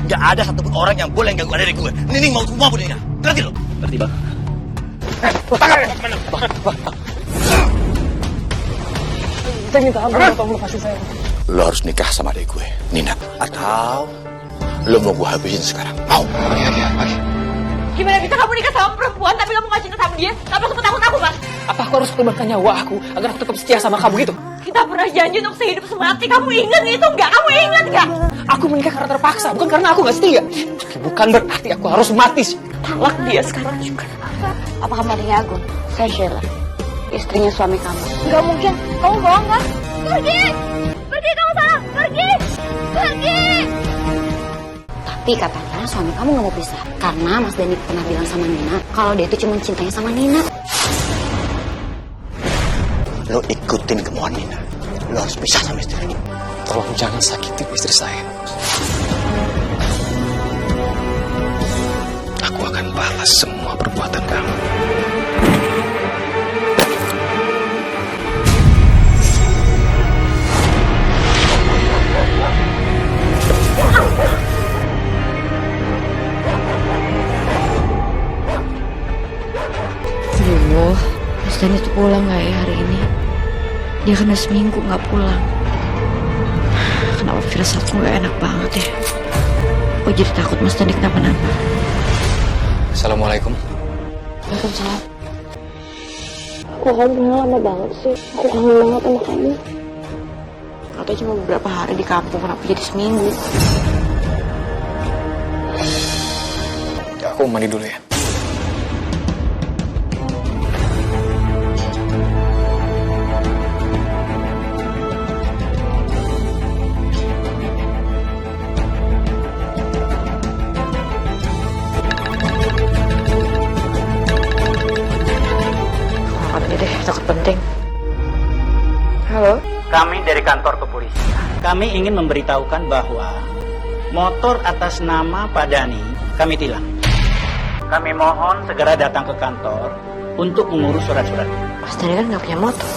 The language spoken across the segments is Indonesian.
Gak ada satupun orang yang boleh ganggu adik gue. Nining mau semua pun Nina. Ngerti lo? Ngerti bang. Saya minta ampun, tolong lepasin saya. Lo harus nikah sama adik gue, Nina. Atau lo mau gue habisin sekarang? Mau? Oke. Gimana bisa kamu nikah sama perempuan tapi kamu gak cinta sama dia? Tanpa sempat aku, Mas? Apa aku harus korbankan nyawa aku agar aku tetap setia sama kamu gitu? Kita pernah janji untuk sehidup semati. Kamu ingat itu nggak? Kamu ingat nggak? Aku menikah karena terpaksa, bukan karena aku gak setia. Bukan berarti aku harus mati. Talak dia sekarang juga. Apa kamu adiknya Agung? Saya Sheila, istrinya suami kamu. Nggak mungkin. Kamu bohong kan? Pergi! Pergi kamu salah! Pergi! Pergi! Tapi katanya suami kamu gak mau pisah. Karena Mas Dani pernah bilang sama Nina kalau dia itu cuma cintanya sama Nina. Lo ikutin kemauan Nina. Lo harus pisah sama istri ini. Tolong jangan sakiti istri saya. Aku akan balas semua perbuatan kamu. Aduh, Mas Dani tuh pulang gak ya hari ini? Dia kena seminggu gak pulang. Kenapa firasatku gak enak banget ya? Aku jadi takut Mas Dani kenapa-napa. Assalamualaikum. Waalaikumsalam. Kok kamu pulang lama banget sih? Aku kangen banget sama kamu. Katanya cuma beberapa hari di kampung, kenapa jadi seminggu? Aku mandi dulu ya. Takut penting. Halo? Kami dari kantor kepolisian. Kami ingin memberitahukan bahwa motor atas nama Pak Dani kami tilang. Kami mohon segera datang ke kantor untuk mengurus surat-surat. Mas Dani kan gak punya motor.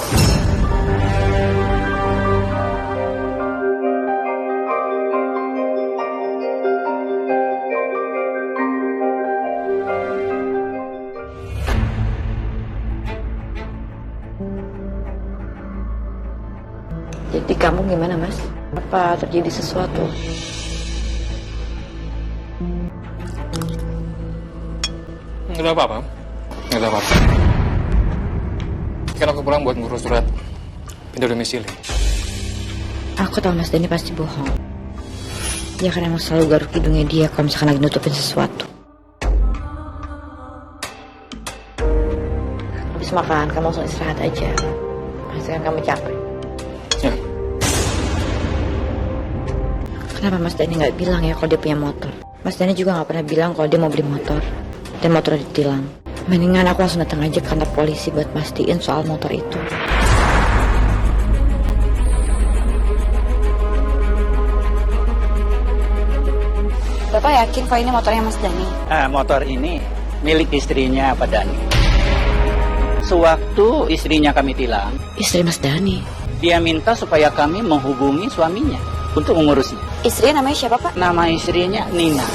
Jadi kamu gimana, Mas? Apa terjadi sesuatu? Nggak ada apa-apa. Nggak ada apa-apa. Kan aku pulang buat ngurus surat pindah domisili. Aku tahu Mas Dani pasti bohong. Dia kan emang selalu garuk hidungnya dia kalau misalkan lagi nutupin sesuatu. Habis makan, kamu langsung istirahat aja. Pasti kan kamu capek. Ya. Kenapa Mas Dani nggak bilang ya kalau dia punya motor? Mas Dani juga nggak pernah bilang kalau dia mau beli motor dan motornya ditilang. Mendingan aku langsung datang aja ke kantor polisi buat pastiin soal motor itu. Bapak yakin kalau ini motornya Mas Dani? Motor ini milik istrinya Pak Dani. Sewaktu istrinya kami tilang, Istri Mas Dani. dia minta supaya kami menghubungi suaminya untuk mengurusnya. Istrinya namanya siapa, Pak? Nama istrinya Nina.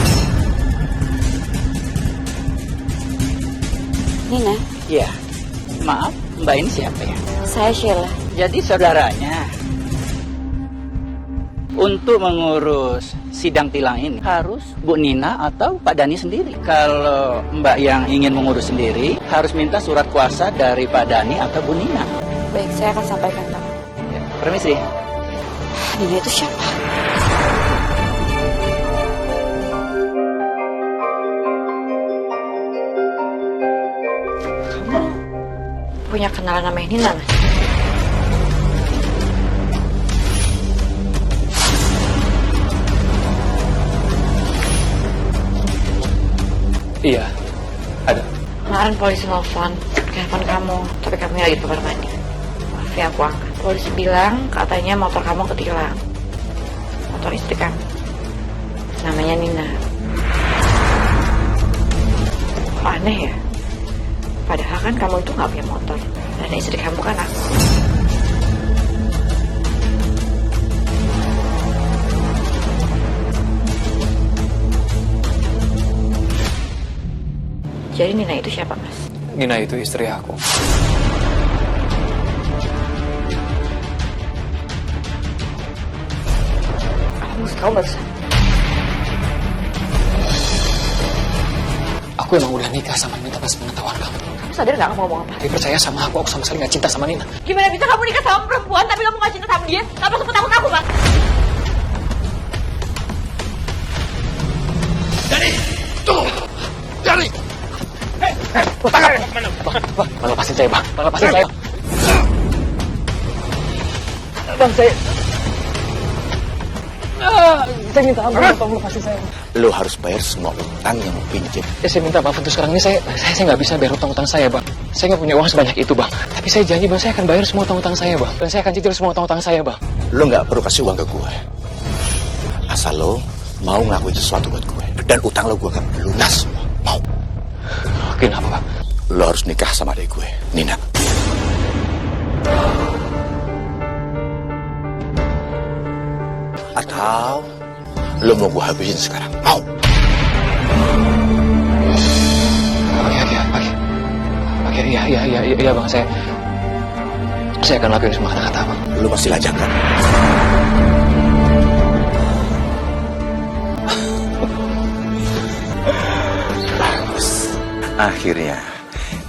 Nina. Ya, maaf, Mbak ini siapa ya? Saya Sheila. Jadi saudaranya. Untuk mengurus sidang tilang ini harus Bu Nina atau Pak Dani sendiri. Kalau Mbak yang ingin mengurus sendiri, harus minta surat kuasa dari Pak Dani atau Bu Nina. Baik, saya akan sampaikan, Pak. Ya, permisi. Nina itu siapa? Kamu punya kenalan namanya Nina, Mas? Iya, ada. Kemarin polisi nelfon telepon kamu, tapi kamu lagi di kamar mandi. Maaf ya, aku angkat. Polisi bilang katanya motor kamu ketilang. Motor istri kamu. Namanya Nina. Kok aneh ya? Padahal kan kamu itu gak punya motor. Dan istri kamu kan aku. Jadi Nina itu siapa, Mas? Nina itu istri aku. Apa maksud kamu barusan? Aku emang udah nikah sama Nina pas pengetahuan kamu. Kamu sadar nggak kamu ngomong apa? Tapi percaya sama aku sama sekali gak cinta sama Nina. Gimana bisa kamu nikah sama perempuan tapi kamu gak cinta sama dia? Kamu sempet aku, Mas? Dani, tunggu. Dani. Bang, lepasin saya, Bang. Bang, lepasin saya. Bang, saya minta ampun, Bang, lepasin saya. Lo harus bayar semua utang yang mau pinjam. Ya, saya minta maaf untuk sekarang ini saya nggak bisa bayar utang-utang saya, Bang. Saya nggak punya uang sebanyak itu, Bang. Tapi saya janji, Bang, saya akan bayar semua utang-utang saya, Bang. Dan saya akan cicil semua utang-utang saya, Bang. Lo nggak perlu kasih uang ke gue. Asal lo mau ngelakuin sesuatu buat gue. Dan utang lo gue akan lunas semua. Mau? Kenapa, Bang? Lo harus nikah sama adik gue, Nina. Atau lo mau gue habisin sekarang? Mau? Oke, iya, Bang. Saya akan lakuin semua kata-kata, Bang. Lo masih lajang kan? Akhirnya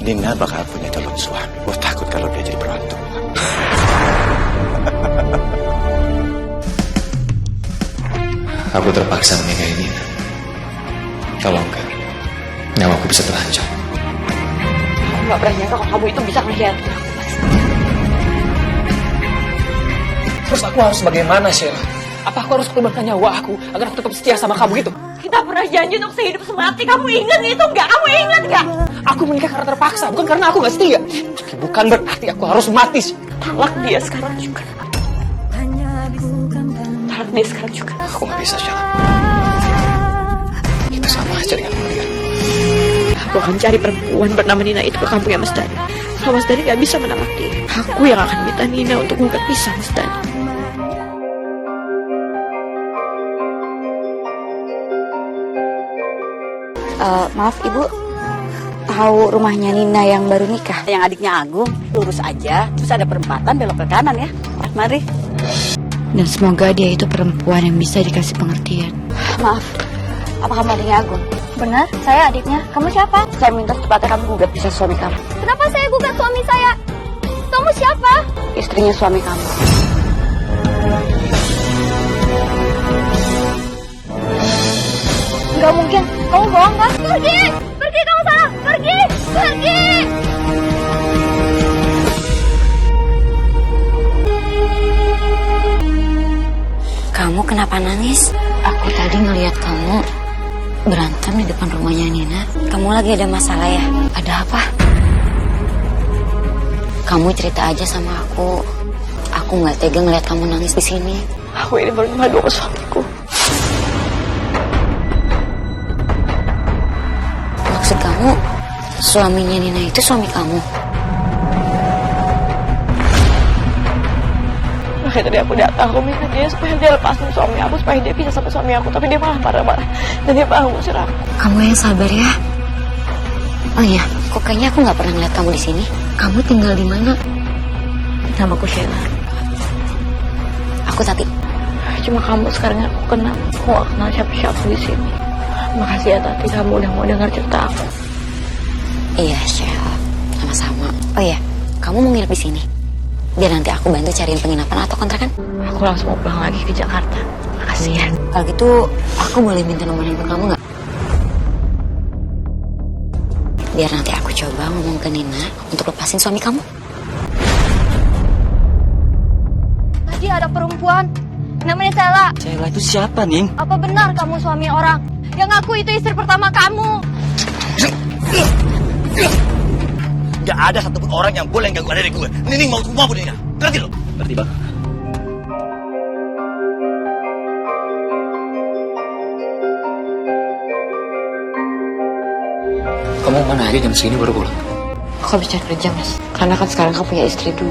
Nina bakal punya calon suami. Gue takut kalau dia jadi berantu. Aku terpaksa menikahi Nina. Kalau enggak, nyawa aku bisa terancam. Aku gak pernah nyangka kalau kamu itu bisa mengkhianati aku, Mas. Terus aku harus bagaimana, Sheila? Apa aku harus korbankan nyawa aku agar aku tetap setia sama kamu gitu? Kita pernah janji untuk sehidup semati. Kamu ingat itu nggak? Kamu ingat nggak? Aku menikah karena terpaksa, bukan karena aku gak setia. Bukan berarti aku harus mati. Talak dia sekarang juga. Talak dia sekarang juga. Aku gak bisa, Sheila. Kita sama aja dengan dia. Aku akan cari perempuan bernama Nina itu ke kampungnya Mas Dani. Kalau Mas Dani gak bisa menolak dia, aku yang akan minta Nina untuk mengungkap pisah Mas Dani. Maaf, Ibu. Tahu rumahnya Nina yang baru nikah? Yang adiknya Agung, lurus aja, terus ada perempatan belok ke kanan ya. Mari. Dan semoga dia itu perempuan yang bisa dikasih pengertian. Maaf, apa kamu adiknya Agung? Benar, saya adiknya. Kamu siapa? Saya minta secepatnya kamu gugat pisah suami kamu. Kenapa saya gugat suami saya? Kamu siapa? Istrinya suami kamu. Gak mungkin, kamu bohong kan? Pergi! Pergi kamu sana! Pergi! Pergi! Kamu kenapa nangis? Aku tadi ngelihat kamu berantem di depan rumahnya Nina. Kamu lagi ada masalah ya? Ada apa? Kamu cerita aja sama aku. Aku nggak tega ngeliat kamu nangis di sini. Aku ini baru mengadu suamiku. Maksud kamu, suaminya Nina itu suami kamu? Makanya tadi aku datang, aku minta dia supaya dia lepasin suami aku, supaya dia pisah sama suami aku. Tapi dia malah marah-marah. Dan dia malah ngusir aku. Kamu yang sabar ya. Oh iya, kok kayaknya aku nggak pernah ngeliat kamu di sini. Kamu tinggal di mana? Namaku Sheila. Aku Tati. Cuma kamu sekarang yang aku kenal. Aku gak kenal siapa-siapa di sini. Makasih ya Tati, kamu udah mau dengar cerita aku. Iya, Shell. Sama-sama. Oh iya, kamu mau nginep di sini? Biar nanti aku bantu cariin penginapan atau kontrakan. Aku langsung mau pulang lagi ke Jakarta. Makasih ya. Kalau gitu, aku boleh minta nomor handphone kamu nggak? Biar nanti aku coba ngomong ke Nina untuk lepasin suami kamu. Tadi ada perempuan, namanya Sela. Sheila itu siapa, Ning? Apa benar kamu suami orang? Yang ngaku itu istri pertama kamu. Gak ada satupun orang yang boleh ganggu adik gue. Nining mau bunuh Nina. Ngerti lo? Ngerti, Bang. Kamu mana aja jam segini baru pulang? Aku habis cari kerja, Mas. Karena kan sekarang kamu punya istri 2.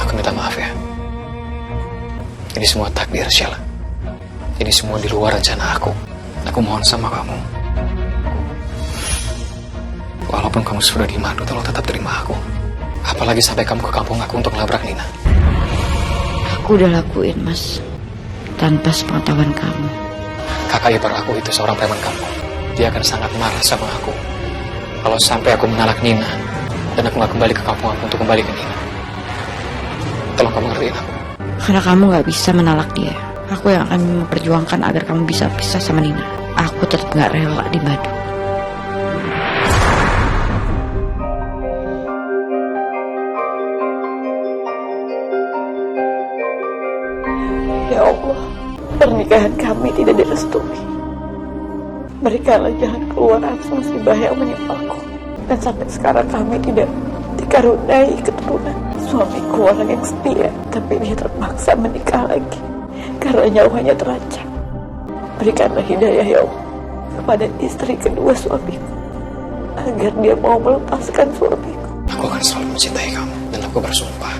Aku minta maaf ya. Ini semua takdir, Sheila. Ini semua di luar rencana aku. Aku mohon sama kamu. Walaupun kamu sudah di Madu, tolong tetap terima aku. Apalagi sampai kamu ke kampung aku untuk labrak Nina. Aku udah lakuin, Mas. Tanpa sepengetahuan kamu. Kakak ipar aku itu seorang preman kampung. Dia akan sangat marah sama aku kalau sampai aku menalak Nina dan aku gak kembali ke kampung aku untuk kembali ke Nina. Tolong kamu ngertiin aku. Karena kamu gak bisa menolak dia. Aku yang akan memperjuangkan agar kamu bisa pisah sama Nina. Aku tetap gak rela di Madu. Ya Allah, pernikahan kami tidak direstui. Berikanlah jalan keluar atas musibah yang menimpaku. Dan sampai sekarang kami tidak dikaruniai keturunan. Suamiku orang yang setia, tapi dia terpaksa menikah lagi karena nyawanya terancam. Berikanlah hidayah ya Allah kepada istri kedua suamiku agar dia mau melepaskan suamiku. Aku akan selalu mencintai kamu dan aku bersumpah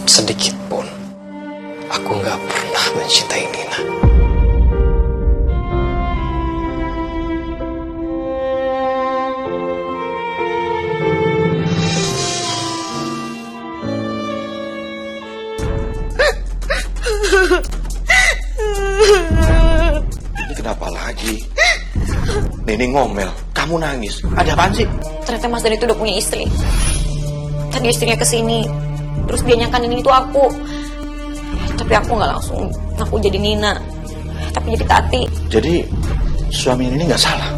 sedikit pun aku gak pernah mencintai Nina. Ini kenapa lagi? Nini ngomel, kamu nangis. Ada apaan sih? Ternyata Mas Dani itu udah punya istri. Tadi istrinya kesini, terus dia nyangka Nini itu aku. Tapi aku nggak langsung ngaku jadi Nina, tapi jadi Tati. Jadi suami Nini nggak salah.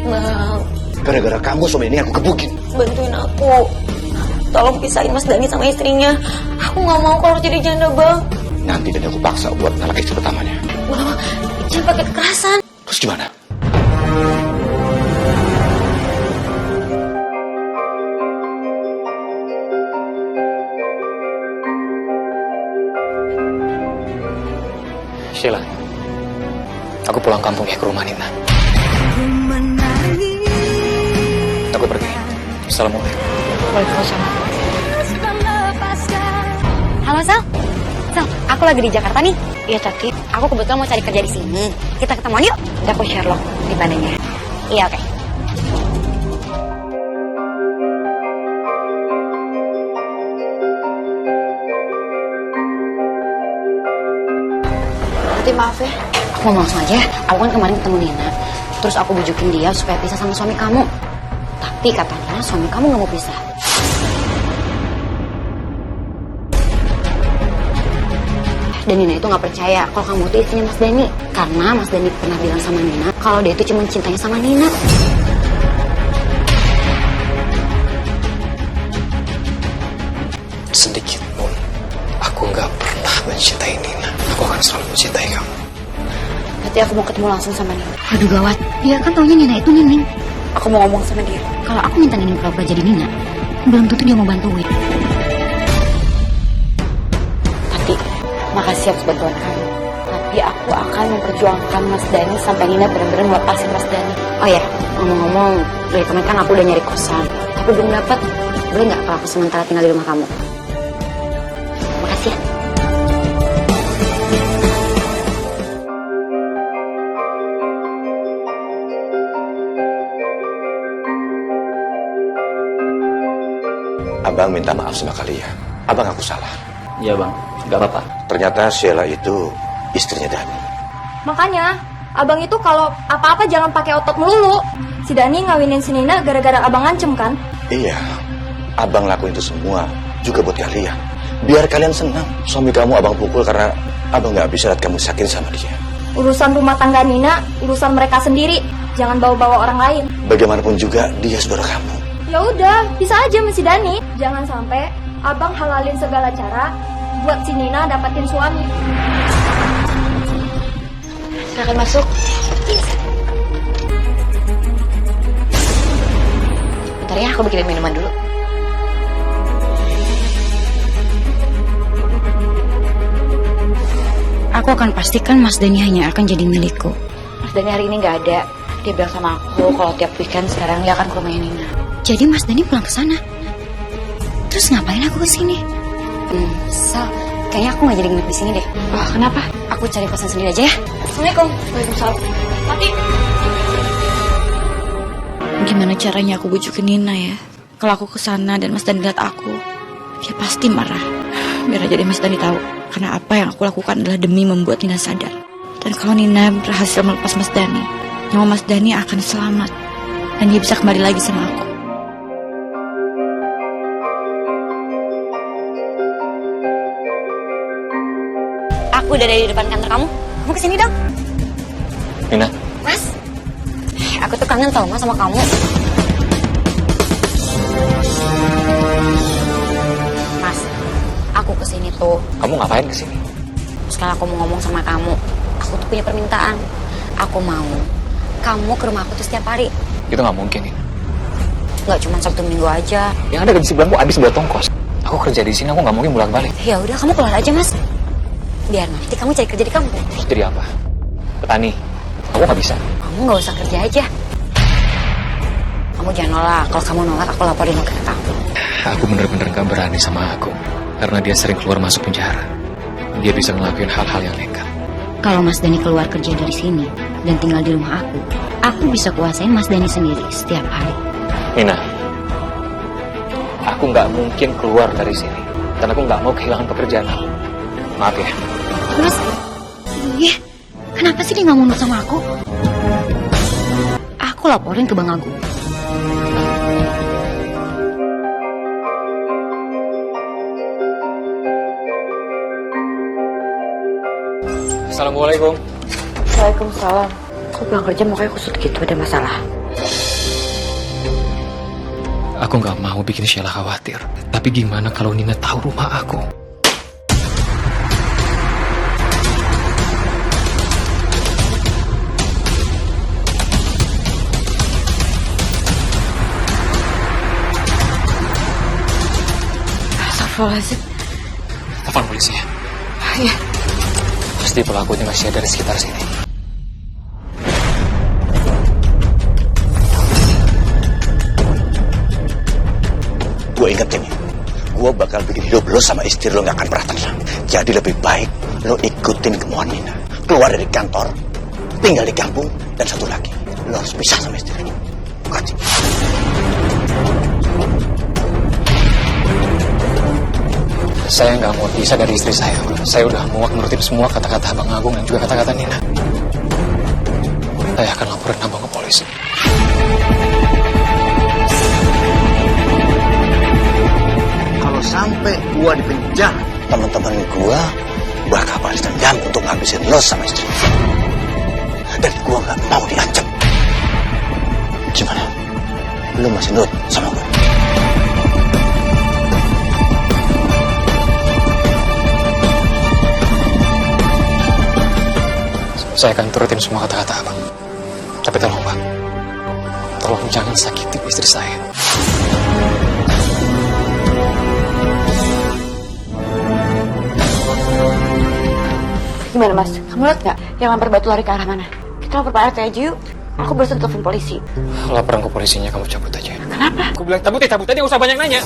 Bang, Gara-gara kamu suami Nini aku gebukin. bantuin aku. Tolong pisahin Mas Dani sama istrinya. Aku nggak mau kalau jadi janda, Bang. Nanti dan aku paksa buat nalak istri pertamanya. Bang, jangan pakai kekerasan. Terus gimana? Sheila, aku pulang kampung ya ke rumah Nina. Aku pergi. Assalamualaikum. Waalaikumsalam. Halo Sal. Sal, aku lagi di Jakarta nih. Iya Tati. Aku kebetulan mau cari kerja di sini. Kita ketemuan yuk. Udah aku Sherlock di padanya. Iya oke. Tati maaf ya. Aku mau langsung aja. Aku kan kemarin ketemu Nina. Terus aku bujukin dia supaya pisah sama suami kamu. Tapi katanya suami kamu gak mau pisah. Dan Nina itu gak percaya kalau kamu itu istrinya Mas Dani. Karena Mas Dani pernah bilang sama Nina kalau dia itu cuma cintanya sama Nina. Sedikit pun aku gak pernah mencintai Nina. Aku akan selalu mencintai kamu. Nanti aku mau ketemu langsung sama Nina. Aduh gawat. Dia kan taunya Nina itu Nining. Aku mau ngomong sama dia. Kalau aku minta Nining pura-pura jadi Nina, belum tentu dia mau bantuin. Tapi makasih atas bantuan kamu. Tapi aku akan memperjuangkan Mas Dani sampai Nina benar-benar melepasin Mas Dani. Oh ya, ngomong-ngomong, dari kemarin kan aku udah nyari kosan. Tapi belum dapat. Boleh nggak kalau aku sementara tinggal di rumah kamu? Makasih ya. Abang minta maaf sama kalian. Abang aku salah. Iya bang, nggak apa-apa. Ternyata Sheila itu istrinya Dani. Makanya, abang itu kalau apa-apa jangan pakai otot melulu. Si Dani ngawinin si Nina gara-gara abang ngancem kan? Iya, abang lakuin itu semua juga buat kalian. Biar kalian senang. Suami kamu abang pukul karena abang nggak bisa lihat kamu sakit sama dia. Urusan rumah tangga Nina, urusan mereka sendiri. Jangan bawa-bawa orang lain. Bagaimanapun juga dia saudara kamu. Ya udah, bisa aja sama si Dani. Jangan sampai abang halalin segala cara buat si Nina dapetin suami. Silakan masuk. Bentar ya, aku bikinin minuman dulu. Aku akan pastikan Mas Dani hanya akan jadi milikku. Mas Dani hari ini nggak ada. Dia bilang sama aku kalau tiap weekend sekarang dia akan ke rumahnya Nina. Jadi Mas Dani pulang ke sana. Terus ngapain aku ke sini? Sal, kayaknya aku nggak jadi nginep di sini deh. Oh, kenapa? Aku cari kosan sendiri aja ya. Assalamualaikum. Waalaikumsalam. Mati. Gimana caranya aku bujukin Nina ya? Kalau aku kesana dan Mas Dani lihat aku, dia pasti marah. Biar aja deh Mas Dani tahu, karena apa yang aku lakukan adalah demi membuat Nina sadar. Dan kalau Nina berhasil melepas Mas Dani, nyawa Mas Dani akan selamat. Dan dia bisa kembali lagi sama aku. Aku udah dari depan kantor kamu. Kamu kesini dong. Nina, Mas, aku tuh kangen tau Mas sama kamu. Mas, aku kesini tuh kamu ngapain kesini? sekarang aku mau ngomong sama kamu. Aku tuh punya permintaan. Aku mau kamu ke rumah aku tuh setiap hari. Itu nggak mungkin, Nina. Nggak cuma Sabtu Minggu aja. Yang ada gaji sebelahku habis buat tongkos. Aku kerja di sini, aku nggak mungkin bolak-balik. Ya udah, kamu keluar aja Mas. Biar nanti kamu cari kerja di kampung. Terus jadi apa? Petani. Aku nggak bisa. Kamu nggak usah kerja aja. Kamu jangan nolak. Kalau kamu nolak, aku laporin lo ke kamu. Aku bener-bener gak berani sama aku. Karena dia sering keluar masuk penjara. Dia bisa ngelakuin hal-hal yang nekat. Kalau Mas Dani keluar kerja dari sini dan tinggal di rumah aku bisa kuasain Mas Dani sendiri setiap hari. Nina, aku nggak mungkin keluar dari sini. Dan aku nggak mau kehilangan pekerjaan aku. Maaf ya. Mas, iya, kenapa sih dia nggak mau nurut sama aku? Aku laporin ke Bang Agung. Assalamualaikum. Waalaikumsalam. Aku pulang kerja mukanya kusut gitu, ada masalah. Aku nggak mau bikin Sheila khawatir. Tapi gimana kalau Nina tahu rumah aku? Astagfirullahaladzim. Telepon polisi ya. Iya. Pasti pelakunya masih ada di sekitar sini. Gue ingetin ya, gue bakal bikin hidup lo sama istri lo gak akan pernah tenang. Jadi lebih baik lo ikutin kemauan Nina. Keluar dari kantor, tinggal di kampung, dan satu lagi, lo harus pisah sama istri lo. Ngerti? Saya nggak mau pisah dari istri saya. Saya udah muak nurutin semua kata-kata Abang Agung dan juga kata-kata Nina. Saya akan laporin Abang ke polisi. Kalau sampai gue di penjara, teman-teman gue bakal balas dendam untuk ngabisin lo sama istri lo. Dan gue gak mau diancam. Gimana? Lo masih nurut sama gue? Saya akan turutin semua kata-kata Abang. Tapi tolong Bang, tolong jangan sakiti istri saya. Gimana Mas? Kamu lihat nggak yang lempar batu lari ke arah mana? Kita lapor Pak RT aja yuk. Aku barusan telepon polisi. Laporan ke polisinya kamu cabut aja. Kenapa? Aku bilang cabut aja, nggak usah banyak nanya.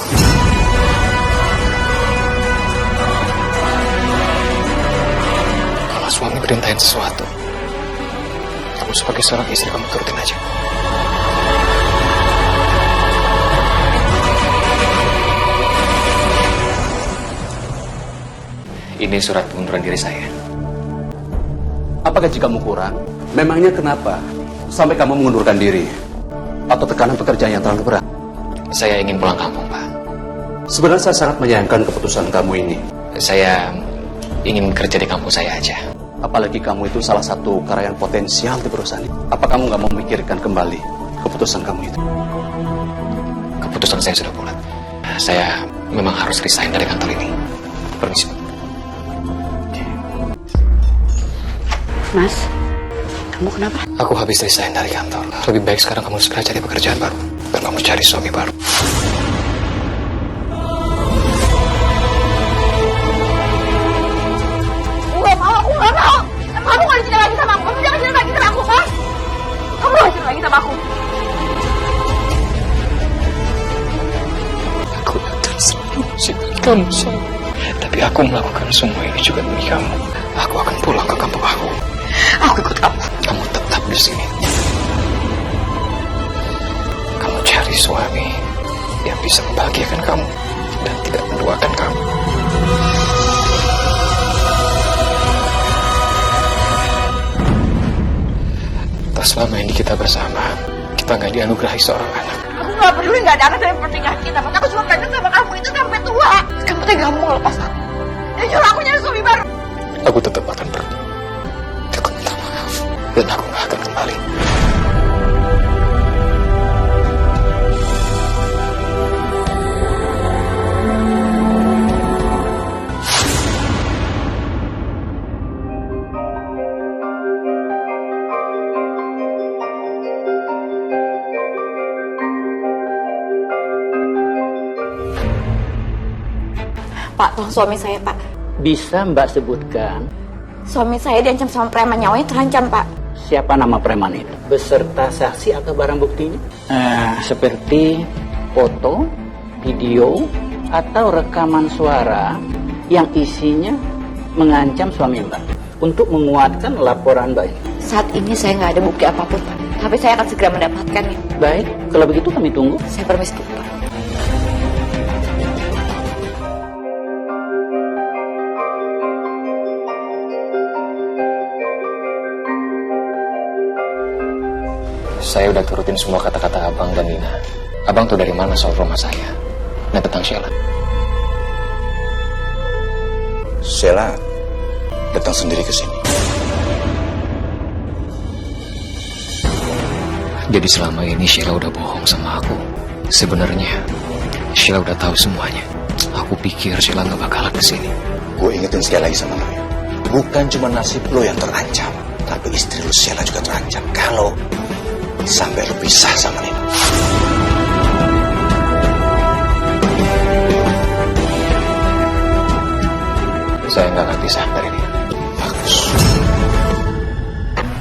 Kalau suami perintahin sesuatu, kamu sebagai seorang istri kamu turutin aja. Ini surat pengunduran diri saya. Apa gaji kamu kurang? Memangnya kenapa sampai kamu mengundurkan diri? Atau tekanan pekerjaan yang terlalu berat? Saya ingin pulang kampung, Pak. Sebenarnya saya sangat menyayangkan keputusan kamu ini. Saya ingin kerja di kampung saya aja. Apalagi kamu itu salah satu karyawan potensial di perusahaan ini. Apa kamu nggak mau memikirkan kembali keputusan kamu itu? Keputusan saya sudah bulat. Saya memang harus resign dari kantor ini. Permisi. Mas, kamu kenapa? Aku habis resign dari kantor. Lebih baik sekarang kamu segera cari pekerjaan baru. Dan kamu cari suami baru. Aku gak mau. Kamu gak cerita lagi sama aku. Kamu jangan cerita lagi sama aku, Mas. Kamu gak cerita lagi sama aku. Aku yang terus mencintai kamu, sayang. Tapi Tapi aku melakukan semua ini juga demi kamu. Aku akan pulang ke kampung aku. Aku ikut kamu. Kamu tetap di sini. Kamu cari suami yang bisa membahagiakan kamu dan tidak menduakan kamu. Tak selama ini kita bersama, kita nggak dianugerahi seorang anak. Aku gak peduli, gak ada anak dari pernikahan kita, Mas. Aku cuma pengen sama kamu itu sampai tua. Kamu tega kamu ngelepas aku. Ya nyuruh aku nyari suami baru. Aku tetap akan pergi. Aku minta maaf dan aku nggak akan kembali. Pak, tolong suami saya, Pak. Bisa Mbak sebutkan Suami saya diancam sama preman, nyawanya terancam, Pak. siapa nama preman itu? Beserta saksi atau barang buktinya? Seperti foto, video, atau rekaman suara yang isinya mengancam suami Mbak untuk menguatkan laporan Mbak ini. Saat ini saya nggak ada bukti apapun, Pak. Tapi saya akan segera mendapatkannya. Baik, kalau begitu kami tunggu. Saya permisi dulu, Pak. Saya udah turutin semua kata-kata Abang dan Nina. Abang tahu dari mana soal rumah saya dan tentang Sheila? Sheila datang sendiri ke sini. Jadi selama ini Sheila udah bohong sama aku. Sebenarnya Sheila udah tahu semuanya. Aku pikir Sheila nggak bakalan kesini. Gue ingetin sekali lagi sama lo ya. Bukan cuma nasib lo yang terancam, tapi istri lo Sheila juga terancam. Kalau sampai lo pisah sama Nino. Saya nggak akan pisah dari dia. Bagus.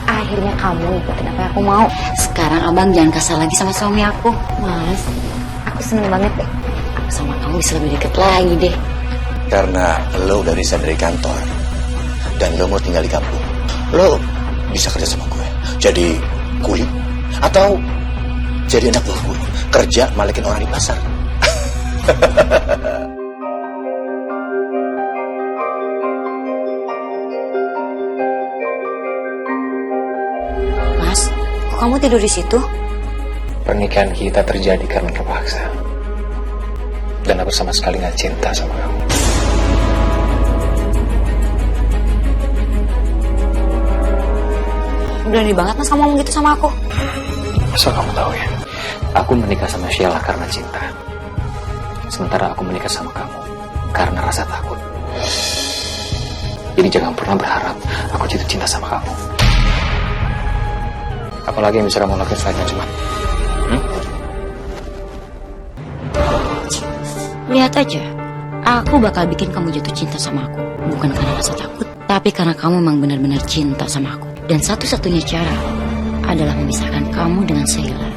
Akhirnya kamu ikutin apa yang aku mau. Sekarang abang jangan kasar lagi sama suami aku. Mas, aku seneng banget deh. Aku sama kamu bisa lebih deket lagi deh. Karena lo udah resign dari kantor dan lo mau tinggal di kampung, lo bisa kerja sama gue. Jadi kuli atau jadi anak buah gue, kerja malekin orang di pasar. Mas, kok kamu tidur di situ? Pernikahan kita terjadi karena terpaksa. Dan aku sama sekali nggak cinta sama kamu. Berani banget mas kamu ngomong gitu sama aku. Asal kamu tahu ya, aku menikah sama Sheila karena cinta. Sementara aku menikah sama kamu karena rasa takut. Jadi jangan pernah berharap aku jatuh cinta sama kamu. Apalagi yang bisa kamu lakukan selain cuma Lihat aja, aku bakal bikin kamu jatuh cinta sama aku. Bukan karena rasa takut, tapi karena kamu memang benar-benar cinta sama aku. Dan satu-satunya cara adalah memisahkan kamu dengan Sheila.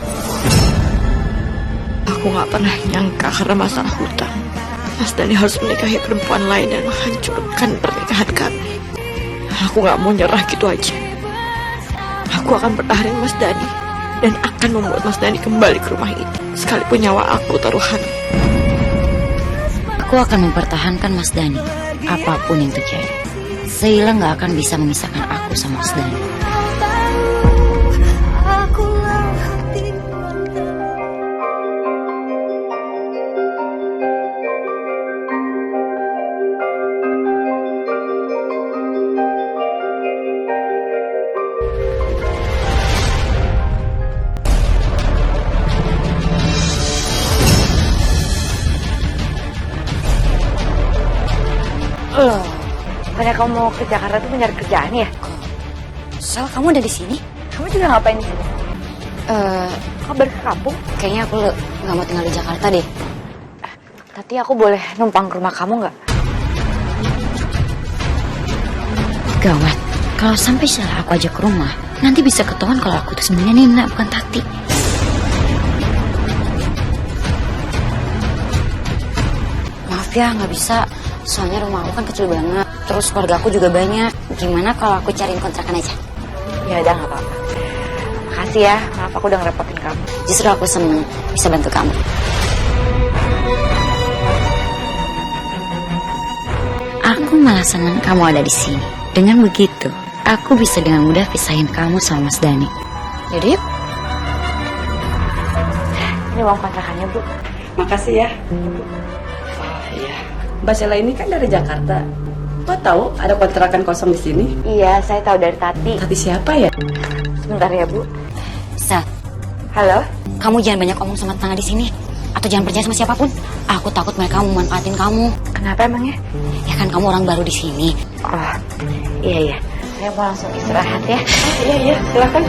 Aku gak pernah nyangka karena masalah hutang Mas Dhani harus menikahi perempuan lain dan menghancurkan pernikahan kami. Aku gak mau nyerah gitu aja. Aku akan pertahanin Mas Dhani dan akan membuat Mas Dhani kembali ke rumah ini, sekalipun nyawa aku taruhan. Aku akan mempertahankan Mas Dhani, apapun yang terjadi. Sheila gak akan bisa memisahkan aku sama Mas Dhani. Loh, bukannya kamu mau ke Jakarta tuh mencari kerjaan ya? Sel, kamu ada di sini? Kamu juga ngapain di sini? Kabar ke kampung? Kayaknya aku nggak mau tinggal di Jakarta deh. Tapi aku boleh numpang ke rumah kamu nggak? Gawat, kalau sampai salah aku ajak ke rumah, nanti bisa ketahuan kalau aku tuh sebenarnya Nina, bukan Tati. Maaf ya, nggak bisa. Soalnya rumah aku kan kecil banget. Terus keluarga aku juga banyak. Gimana kalau aku cariin kontrakan aja? Ya udah nggak apa-apa. Makasih ya, maaf aku udah ngerepotin kamu. Justru aku seneng bisa bantu kamu. Aku malah senang kamu ada di sini. Dengan begitu, aku bisa dengan mudah pisahin kamu sama Mas Dani. Yaudah yuk. Ini uang kontrakannya, Bu. Makasih ya. Iya. Mbak Sheila ini kan dari Jakarta. Mbak tahu ada kontrakan kosong di sini? Iya, saya tahu dari Tati. Tati siapa ya? Sebentar ya, Bu. Sat, Halo? kamu jangan banyak omong sama tetangga di sini. Atau jangan percaya sama siapapun. Aku takut mereka memanfaatin kamu. Kenapa emangnya? Ya kan kamu orang baru di sini. Oh, iya. Saya mau langsung istirahat ya. Iya, silakan.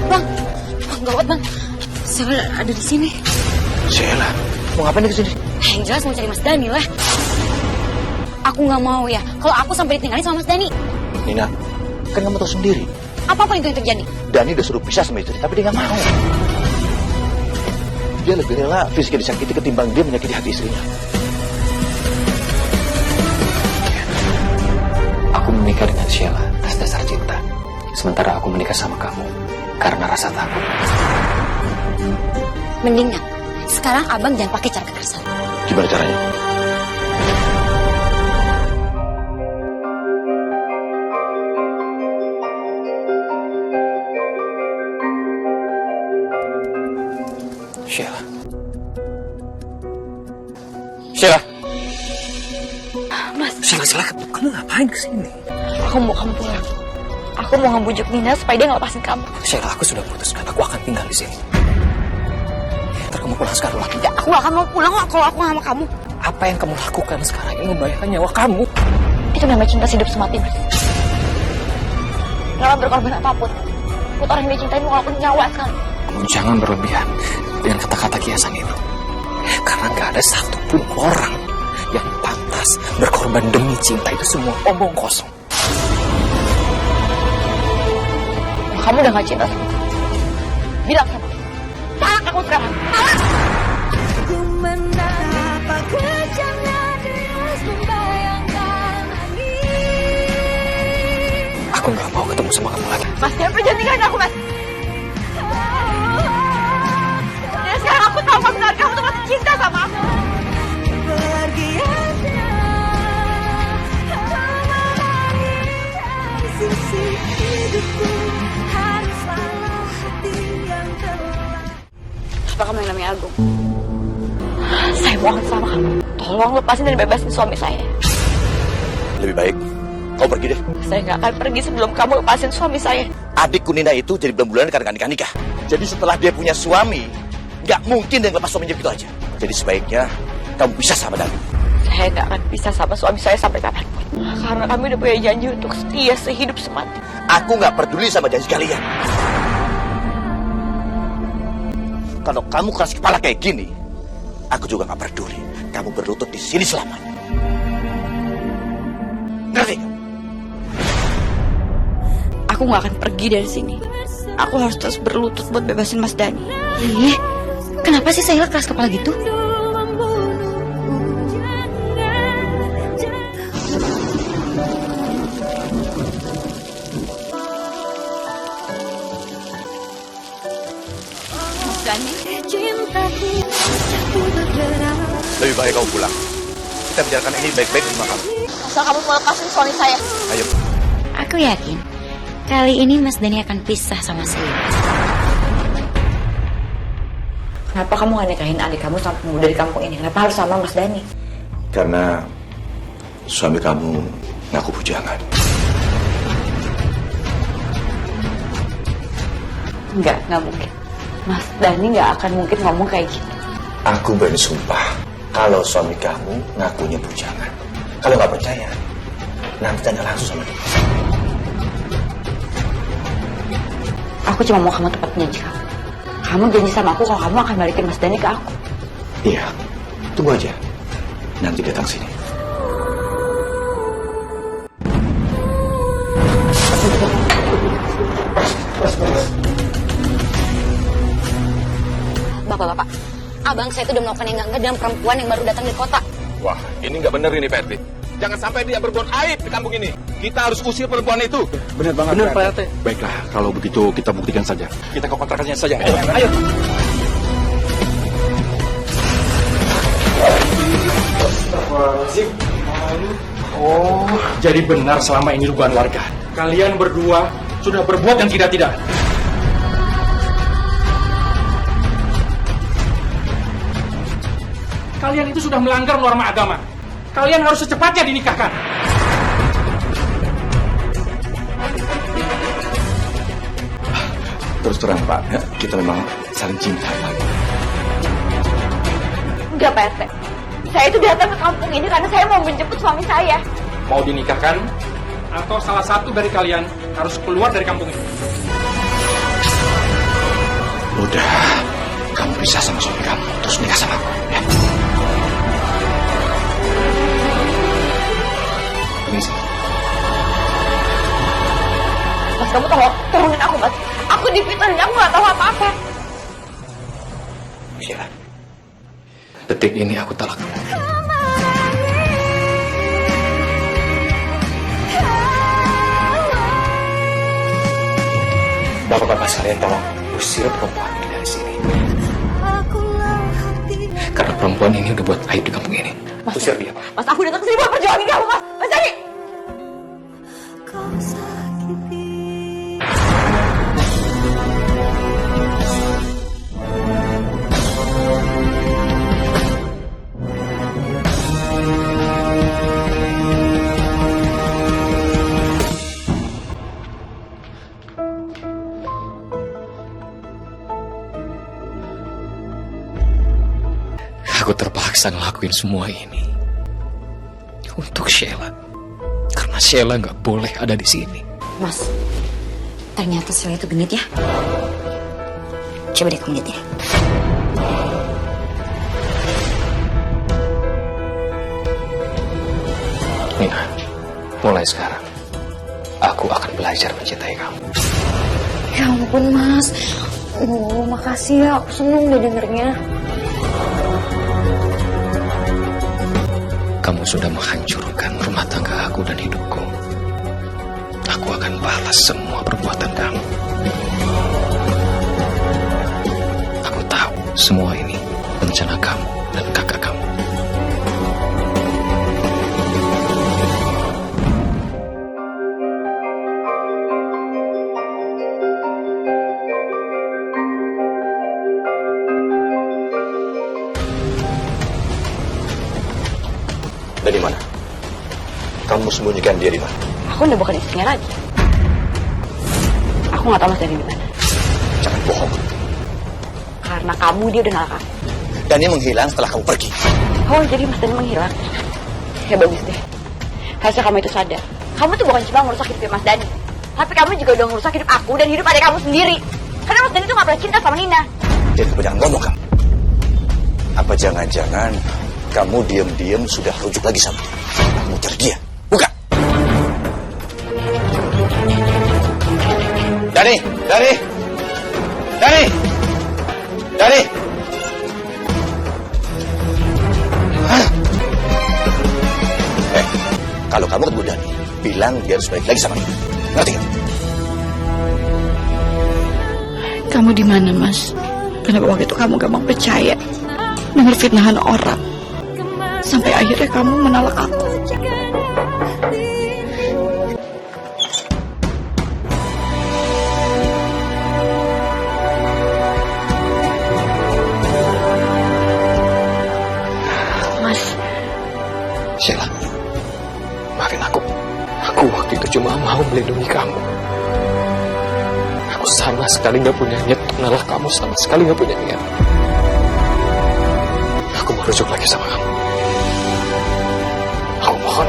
Bang, gawat bang. Sheila ada di sini. Sheila, mau ngapain dia kesini? Yang jelas mau cari Mas Dani lah. Aku nggak mau ya. Kalau aku sampai ditinggalin sama Mas Dani. Nina, kan kamu tahu sendiri. Apa-apa itu yang terjadi? Dani udah suruh pisah sama istri, tapi dia nggak mau. Dia lebih rela fisiknya disakiti ketimbang dia menyakiti hati istrinya. Aku menikah dengan Sheila atas dasar cinta. Sementara aku menikah sama kamu karena rasa takut. Mendingan sekarang abang jangan pakai cara kekerasan. Gimana caranya? Sheila. Sheila. Mas, Sheila, kamu ngapain kesini? aku mau kamu pulang. Aku mau ngebujuk Nina supaya dia ngelepasin kamu. Sheila, aku sudah putuskan. Aku akan tinggal di sini. Ntar kamu pulang sekarang lagi. Tidak, aku gak akan mau pulang kalau aku gak sama kamu. Apa yang kamu lakukan sekarang ini membahayakan nyawa kamu. Itu namanya cinta hidup semati, Mas. Rela berkorban apapun buat orang yang dia cintain walaupun nyawa sekali. Kamu jangan berlebihan dengan kata-kata kiasan itu. Karena gak ada satupun orang yang pantas berkorban demi cinta. Itu semua omong kosong. Kamu udah gak cinta sama aku. Bilang sama aku. Talak aku sekarang. Talak! Aku gak mau ketemu sama kamu lagi. Mas, jangan pergi ninggalin aku, Mas. Ya, sekarang aku tahu Mas benar kamu tuh masih cinta sama aku. Apa kamu yang namanya Agung? Saya mohon sama kamu. Tolong lepasin dan bebasin suami saya. Lebih baik kau pergi deh. Saya nggak akan pergi sebelum kamu lepasin suami saya. Adikku Nina itu jadi bulan-bulanan karena nikah. Jadi setelah dia punya suami, nggak mungkin dia lepas suaminya begitu aja. Jadi sebaiknya kamu pisah sama Dani. Saya nggak akan bisa sama suami saya sampai kapanpun. Karena kami udah punya janji untuk setia sehidup semati. Aku nggak peduli sama janji kalian. Kalau kamu keras kepala kayak gini, aku juga nggak peduli. Kamu berlutut di sini selamanya. Ngerti? Aku nggak akan pergi dari sini. Aku harus terus berlutut buat bebasin Mas Dani. Ih, kenapa sih Sheila keras kepala gitu? Mas Dani, Lebih baik kamu pulang. Kita bicarakan ini baik-baik sama kamu. asal kamu mau lepasin suami saya. Ayo. Aku yakin kali ini Mas Dani akan pisah sama Sheila. Kenapa kamu gak nikahin adik kamu sama pemuda di kampung ini? Kenapa harus sama Mas Dani? Karena suami kamu ngaku bujangan. Nggak mungkin. Mas Dani nggak akan mungkin ngomong kayak gitu. Aku berani sumpah kalau suami kamu ngakunya bujangan. Kalau nggak percaya, nanti tanya langsung sama dia. Aku cuma mau kamu tepat janji kamu. Kamu janji sama aku kalau kamu akan balikin Mas Dani ke aku. Iya, tunggu aja. Nanti datang sini. Mas. Bapak-bapak, abang saya itu udah melakukan yang enggak dengan perempuan yang baru datang di kota. Wah, ini nggak bener ini, Pak RT. Jangan sampai dia berbuat aib di kampung ini. Kita harus usir perempuan itu. Benar banget. Benar, Pak RT. Baiklah, kalau begitu kita buktikan saja. Kita ke kontrakannya saja. Ayo. Oh, jadi benar selama ini dugaan warga. Kalian berdua sudah berbuat yang tidak-tidak. Kalian itu sudah melanggar norma agama. Kalian harus secepatnya dinikahkan. Terus terang, Pak, ya, kita memang saling cinta, Pak. Enggak, Pak RT. Saya itu datang ke kampung ini karena saya mau menjemput suami saya. Mau dinikahkan atau salah satu dari kalian harus keluar dari kampung ini. Udah, kamu pisah sama suami kamu, terus nikah sama aku, ya. Ini sih. Mas, kamu tolongin aku, Mas. Aku difitnah dan aku nggak tahu apa-apa. Sheila, detik ini aku talak kamu. Bapak-bapak sekalian tolong usir perempuan ini dari sini. Karena perempuan ini udah buat aib di kampung ini. Usir dia, Pak. Mas, aku datang ke sini buat perjuangin kamu, Mas. Mas, Jadi. Aku terpaksa ngelakuin semua ini untuk Sheila. Karena Sheila nggak boleh ada di sini. Mas, ternyata Sheila itu genit ya. Coba deh kamu lihat ya. Nina, mulai sekarang aku akan belajar mencintai kamu. Ya ampun, Mas. Oh, makasih ya. Aku seneng deh dengernya. Kamu sudah menghancurkan rumah tangga aku dan hidupku. Aku akan balas semua perbuatan kamu. Aku tahu semua ini rencana kamu dan kakak kamu. Dari mana? Kamu sembunyikan dia di mana? Aku udah bukan istrinya lagi. Aku nggak tahu Mas Dani di mana. Jangan bohong. Karena kamu dia udah nolak aku. Dan dia menghilang setelah kamu pergi. Oh, jadi Mas Dani menghilang. Ya bagus deh. Harusnya kamu itu sadar. Kamu tuh bukan cuma ngerusak hidup Mas Dani, tapi kamu juga udah ngerusak hidup aku dan hidup adik kamu sendiri. Karena Mas Dani tuh nggak pernah cinta sama Nina. Jadi jangan ngomong kamu. Apa jangan-jangan kamu diam-diam sudah rujuk lagi sama dia? Kamu cari dia, bukan? Dani! Hah? Kalau kamu ketemu Dani, bilang dia harus balik lagi sama dia. Ngerti nggak? Kamu di mana, Mas? Kenapa waktu itu kamu gampang percaya dengar fitnahan orang? Sampai akhirnya kamu menolak aku. Mas. Sheila, maafin aku. Aku waktu itu cuma mau melindungi kamu. Aku sama sekali gak punya niat untuk menolak kamu. Sama sekali gak punya niat. Aku mau rujuk lagi sama kamu. Aku mohon,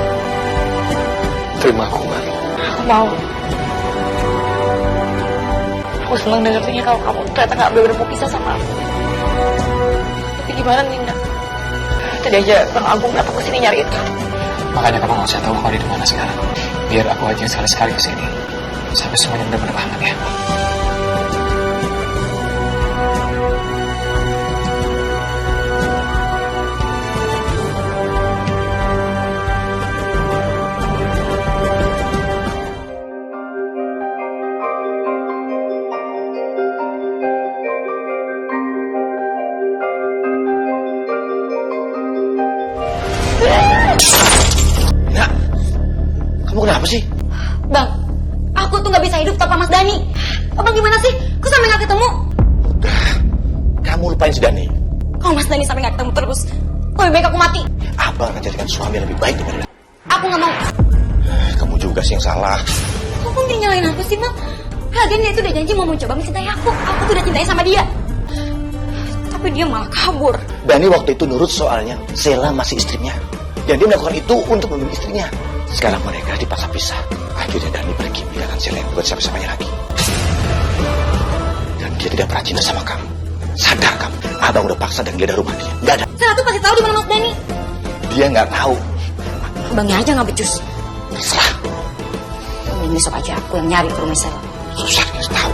terima aku kembali. Aku mau. Aku senang dengarnya kalau kamu ternyata gak bener-bener mau pisah sama aku. Tapi gimana Nina? Tadi aja Bang Agung datang ke sini nyari itu. Makanya kamu gak usah tahu kalau dia di mana sekarang. Biar aku aja sekali-sekali ke sini. Sampai semuanya benar-benar aman ya. Kenapa sih? Bang, aku tuh nggak bisa hidup tanpa Mas Dani. Abang gimana sih? Kok sampai nggak ketemu? Udah, kamu lupain si Dani. Kalau Mas Dani sampai nggak ketemu terus, lebih baik aku mati. Abang akan jadikan suami yang lebih baik daripada Dani. Aku nggak mau. Kamu juga sih yang salah. Kok kamu nyalain aku sih, Bang? Lagian dia tuh udah janji mau mencoba mencintai aku. Aku tuh udah cintai sama dia. Tapi dia malah kabur. Dani waktu itu nurut soalnya Sheila masih istrinya. Dan dia melakukan itu untuk melindungi istrinya. Sekarang mereka dipaksa pisah. Akhirnya Dani pergi biarkan Sheila yang buat siapa-siapanya lagi. Dan dia tidak pernah cinta sama kamu. Sadar kamu, abang udah paksa dan geledah rumah dia. Gak ada. Saya tuh pasti tahu di mana Mas Dani. Dia nggak tahu. Abangnya aja nggak becus. Terserah. Ini besok aja aku yang nyari ke rumah Sheila. Susah dia tahu.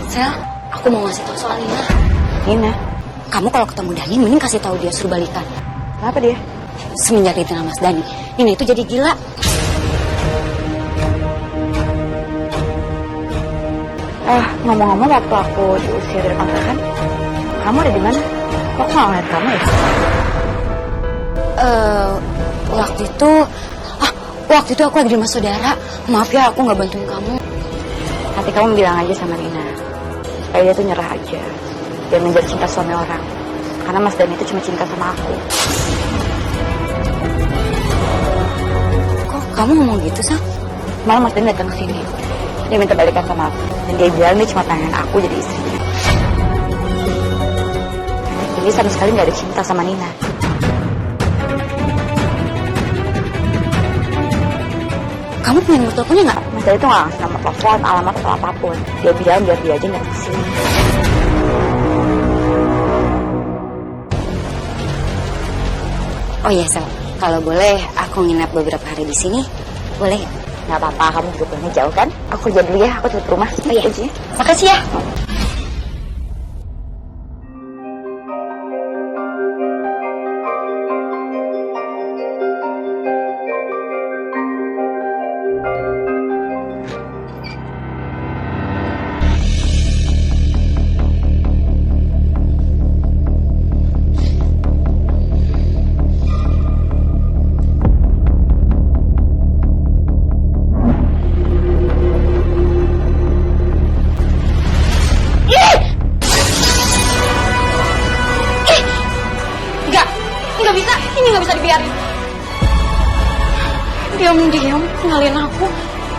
Sel, aku mau ngasih tahu soal Nina. Nina? Kamu kalau ketemu Dani, mending kasih tahu dia suruh balikan. Kenapa dia? Semenjak dikenal Mas Dani, Nina itu jadi gila. Ngomong-ngomong waktu aku diusir dari kontrakan, kamu ada di mana? Kok aku nggak ngeliat kamu ya? Waktu itu aku lagi di rumah saudara. Maaf ya, aku nggak bantuin kamu. Nanti kamu bilang aja sama Nina, supaya dia tuh nyerah aja. Dia menjadi cinta suami orang. Karena Mas Dani itu cuma cinta sama aku. Kok kamu ngomong gitu, Sam? Malah Mas Dani datang ke sini. Dia minta balikan sama aku. Dan dia bilang dia cuma pengen aku jadi istrinya. Jadi sama sekali nggak ada cinta sama Nina. Kamu punya nomor teleponnya nggak? Mas Dani tuh nggak ngasih nomor telepon, alamat atau apapun. Dia bilang biar dia aja datang ke sini. Oh iya, Sel. Kalau boleh, aku nginep beberapa hari di sini. Boleh nggak? Nggak apa-apa, kamu juga pulangnya jauh kan? Aku kerja dulu ya, aku tutup rumah. Oh iya, makasih ya. Diam, kenalin aku.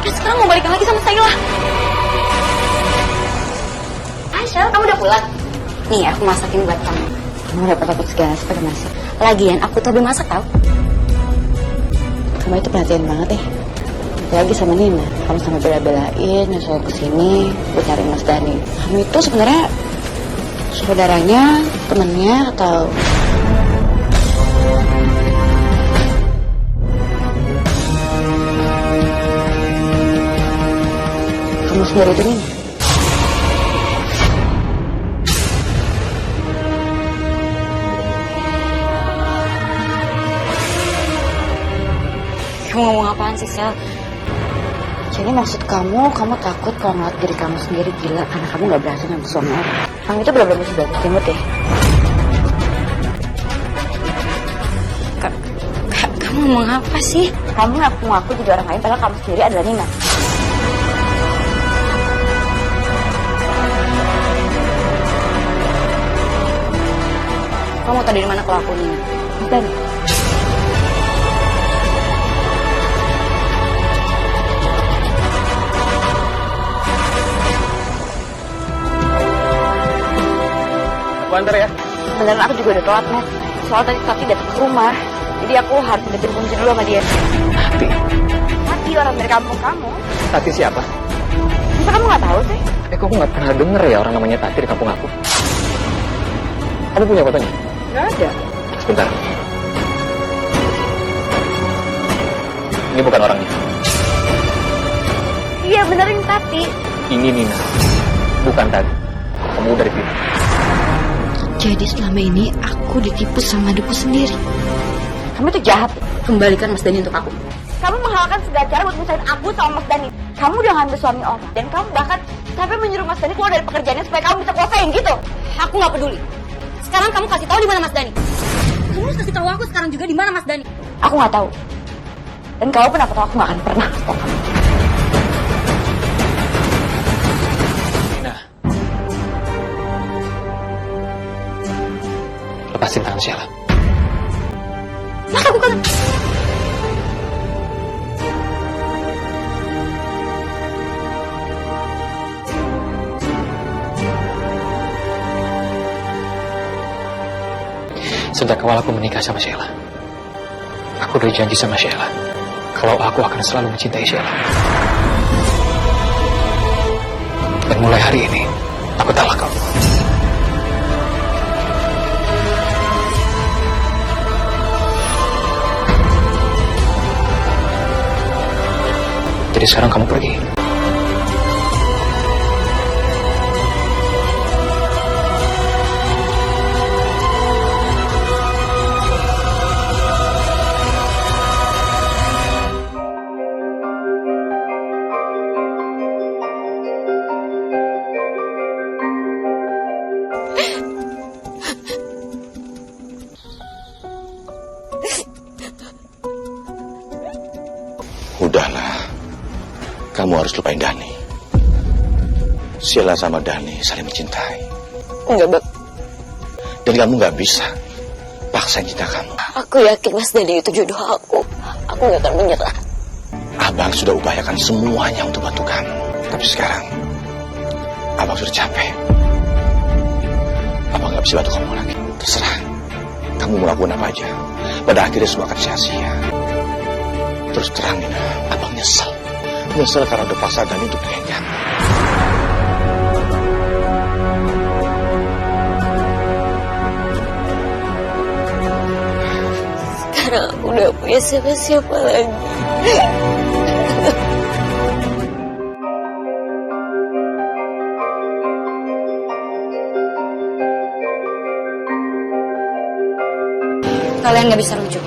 Dan sekarang mau balikan lagi sama Sheila. Aisyah, kamu udah pulang? Nih, aku masakin buat kamu. Kamu repot-repot segala seperti masak. Lagian, aku tuh masak tau. Kamu itu perhatian banget ya. Lagi sama Nina, kamu sampai bela-belain nyusul kesini buat cari Mas Dani. Kamu itu sebenarnya saudaranya, temennya, atau... Kamu sendiri itu Nina? Kamu ngomong apaan sih, Sel? Jadi maksud kamu takut kalau ngeliat diri kamu sendiri gila karena kamu gak berhasil ngambil suami orang. Kamu itu benar-benar sudah timut ya? Kamu ngomong apa sih? Kamu ngaku jadi orang lain padahal kamu sendiri adalah Nina. Kamu tahu dari mana kalau aku Nina? Dani. Aku antar ya. Beneran aku juga udah telat, Matt. Soal tadi Tati datang ke rumah. Jadi aku harus minta kunci dulu sama dia. Tati orang dari kampung kamu. Tati siapa? Masa kamu gak tahu sih? Kok aku nggak pernah denger ya orang namanya Tati di kampung aku. Kamu punya fotonya? Gak ada. Sebentar. Ini bukan orangnya. Iya bener ini Tati. Ini Nina. Bukan Tati. Kamu udah ditipu. Jadi selama ini aku ditipu sama adikku sendiri. Kamu tuh jahat. Kembalikan Mas Dani untuk aku. Kamu menghalalkan segala cara buat misahin aku sama Mas Dani. Kamu udah ngambil suami orang. Dan kamu bahkan Sampai menyuruh Mas Dani keluar dari pekerjaannya supaya kamu bisa kuasain gitu. Aku nggak peduli. Sekarang kamu kasih tahu di mana Mas Dani. Kamu harus kasih tahu aku sekarang juga di mana Mas Dani. Aku nggak tahu. Dan kalau pun aku tahu, aku nggak akan pernah kasih tahu kamu. Nah, lepasin tangan Sheila. Maka bukan. Sejak awal aku menikah sama Sheila, aku udah janji sama Sheila kalau aku akan selalu mencintai Sheila. Dan mulai hari ini, aku talak kamu. Jadi sekarang kamu pergi. Udahlah, kamu harus lupain Dani. Sheila sama Dani saling mencintai. Enggak, Bab. Dan kamu nggak bisa paksain cinta kamu. Aku yakin Mas Dani itu jodoh aku. Aku nggak akan menyerah. Abang sudah upayakan semuanya untuk bantu kamu. Tapi sekarang, abang sudah capek. Abang nggak bisa bantu kamu lagi. Terserah, kamu mau lakukan apa aja. Pada akhirnya semua akan sia-sia. Terus terang, Nina, abang nyesel. Nyesel karena udah paksa Dani untuk nikahin kamu. Sekarang aku udah punya siapa-siapa lagi. Kalian nggak bisa rujuk.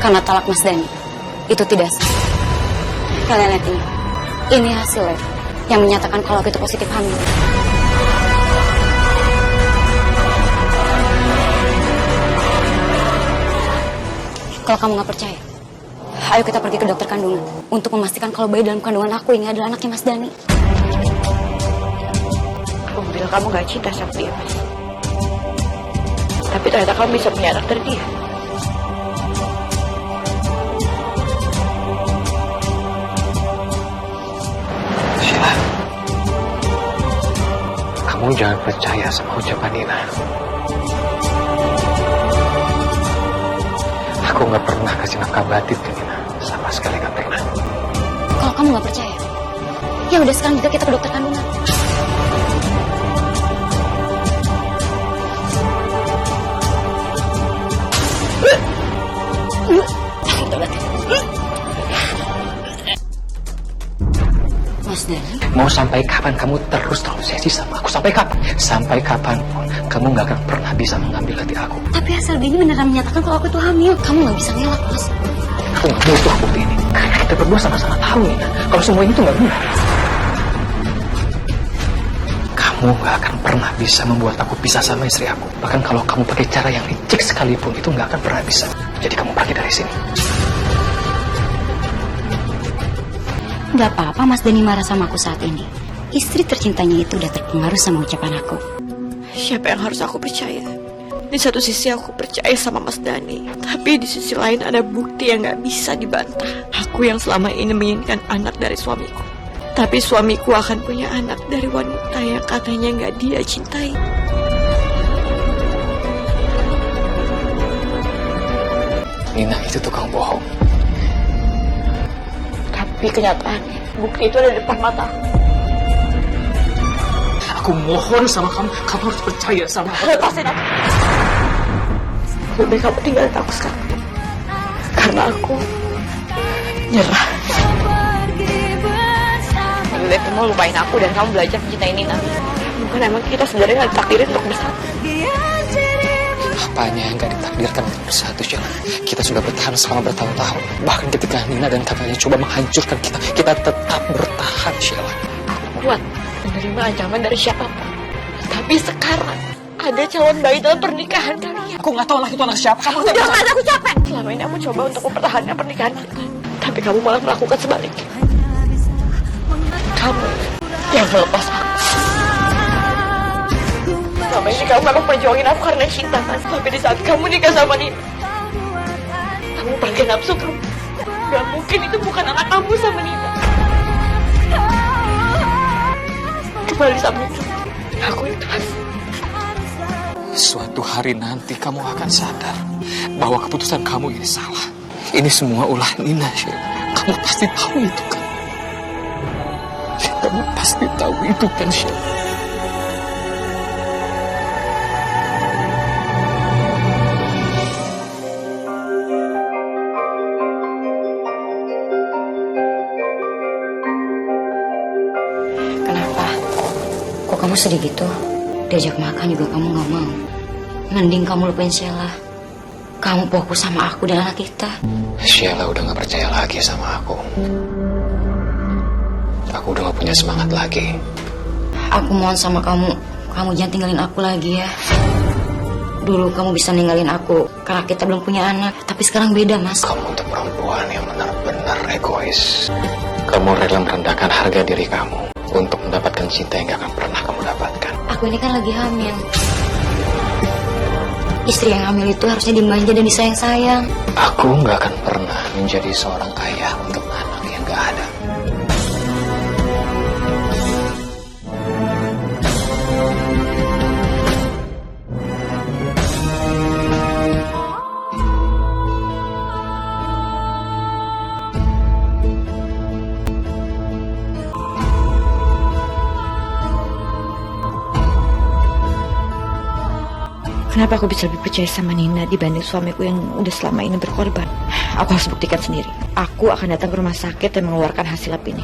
Karena talak Mas Dani itu tidak sah. Kalian lihat ini hasil lab yang menyatakan kalau aku itu positif hamil. Kalau kamu nggak percaya, ayo kita pergi ke dokter kandungan untuk memastikan kalau bayi dalam kandungan aku ini adalah anaknya Mas Dani. Aku bilang kamu gak cinta sama dia, Mas. Tapi ternyata kamu bisa punya anak dari dia. Sheila, kamu jangan percaya sama ucapan Nina. Aku nggak pernah kasih nafkah batin ke Nina, sama sekali nggak pernah. Kalau kamu nggak percaya, ya udah sekarang juga kita ke dokter kandungan. Mas Dani, Mau sampai kapan kamu terus terobsesi sama aku? Sampai kapan? Sampai kapanpun kamu nggak akan pernah bisa mengambil hati aku. tapi hasil ini beneran menyatakan kalau aku itu hamil. Kamu nggak bisa ngelak, Mas. Aku nggak butuh bukti ini. Karena kita berdua sama-sama tahu Nina, kalau semua ini tuh nggak benar. Kamu nggak akan pernah bisa membuat aku pisah sama istri aku. Bahkan kalau kamu pakai cara yang licik sekalipun, itu nggak akan pernah bisa. Jadi kamu pergi dari sini. Gak apa-apa Mas Dani marah sama aku saat ini. Istri tercintanya itu udah terpengaruh sama ucapan aku. Siapa yang harus aku percaya? Di satu sisi aku percaya sama Mas Dani, tapi di sisi lain ada bukti yang gak bisa dibantah. Aku yang selama ini menginginkan anak dari suamiku, tapi suamiku akan punya anak dari wanita yang katanya gak dia cintai. Nina itu tukang bohong. Tapi kenyataannya, bukti itu ada di depan mata. Aku mohon sama kamu harus percaya sama aku. Lepasin aku. Lebih kamu tinggalin aku sekarang. Karena aku nyerah. Lebih baik kamu lupain aku dan kamu belajar mencintai Nina. Bukan emang kita sebenarnya gak ditakdirin untuk bersatu. Apanya yang gak ditakdirkan untuk bersatu, Sheila? Kita sudah bertahan selama bertahun-tahun. Bahkan ketika Nina dan kakaknya coba menghancurkan kita, kita tetap bertahan, Sheila. Aku kuat menerima ancaman dari siapapun. Tapi sekarang ada calon bayi dalam pernikahan kalian. Aku gak tahu anak itu anak siapa. Kamu Udah mas, aku capek. Selama ini aku coba untuk mempertahankan pernikahan kita. Tapi kamu malah melakukan sebaliknya. Kamu yang melepas aku. Selama ini kamu memang perjuangin aku karena cinta kan. Tapi di saat kamu nikah sama Nina, kamu pakai nafsu kamu. Gak mungkin itu bukan anak kamu sama Nina. Kembali sama itu. Aku ikhlas. Suatu hari nanti kamu akan sadar bahwa keputusan kamu ini salah. Ini semua ulah Nina, Sheila. Kamu pasti tahu itu kan? Kamu pasti tahu itu kan, Sheila? Kenapa? Kok kamu sedih gitu? Diajak makan juga kamu gak mau. Mending kamu lupain Sheila. Kamu fokus sama aku dan anak kita. Sheila udah gak percaya lagi sama aku. Aku udah gak punya semangat lagi. Aku mohon sama kamu, kamu jangan tinggalin aku lagi ya. Dulu kamu bisa ninggalin aku karena kita belum punya anak. Tapi sekarang beda, Mas. Kamu untuk perempuan yang benar-benar egois. Kamu rela merendahkan harga diri kamu untuk mendapatkan cinta yang gak akan pernah kamu dapatkan. Aku ini kan lagi hamil. Istri yang hamil itu harusnya dimanja dan disayang-sayang. Aku gak akan pernah menjadi seorang ayah untuk anak yang gak ada. Kenapa aku bisa lebih percaya sama Nina dibanding suamiku yang udah selama ini berkorban? Aku harus buktikan sendiri. Aku akan datang ke rumah sakit dan mengeluarkan hasil lab ini.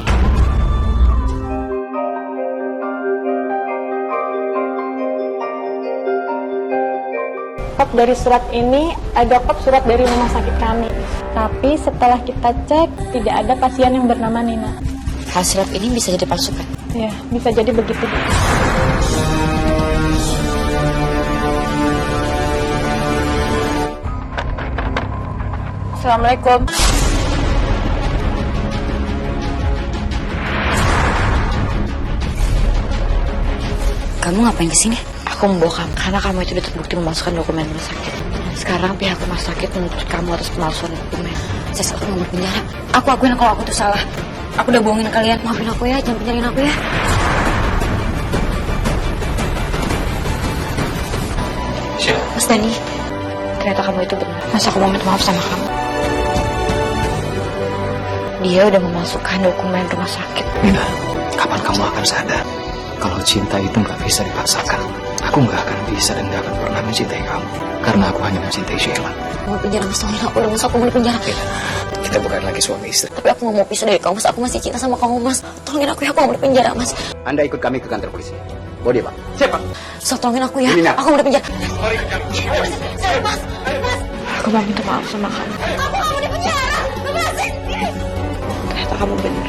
Kop dari surat ini ada kop surat dari rumah sakit kami. Tapi setelah kita cek, tidak ada pasien yang bernama Nina. Hasil lab ini bisa jadi palsu kan? Ya, bisa jadi begitu. Assalamualaikum. Kamu ngapain kesini? Aku membawa kamu karena kamu itu udah terbukti memasukkan dokumen rumah sakit. Sekarang pihak rumah sakit menuntut kamu atas pemalsuan dokumen. Saya mau berpenjara. Aku akuin kalau aku tuh salah. Aku udah bohongin kalian. Maafin aku ya, jangan penjarain aku ya. Mas Dani, Ternyata kamu itu benar. Masa aku mau minta maaf sama kamu? Dia udah memasukkan dokumen rumah sakit. Nina, kapan kamu akan sadar kalau cinta itu nggak bisa dipaksakan? Aku nggak akan bisa dan nggak akan pernah mencintai kamu karena aku hanya mencintai Sheila. Mau penjara, Mas. Tolongin aku udah, Mas. Aku mau di penjara. Kita bukan lagi suami istri. Tapi aku nggak mau pisah dari kamu, Mas. Aku masih cinta sama kamu, Mas. Tolongin aku ya, aku mau di penjara, Mas. Anda ikut kami ke kantor polisi. Bawa dia, Pak. Siapa? So, tolongin aku ya. Nina. Aku mau di penjara. Mas. Aku mau minta maaf sama kamu. Aku nggak mau di penjara. Lepasin. Ternyata kamu benar.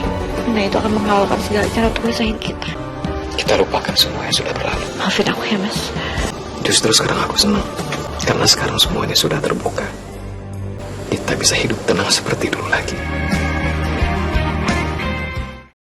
Nah itu akan menghalalkan segala cara untuk misahin kita. Kita lupakan semua yang sudah berlalu. Maafin aku ya, Mas. Justru sekarang aku senang karena sekarang semuanya sudah terbuka. Kita bisa hidup tenang seperti dulu lagi.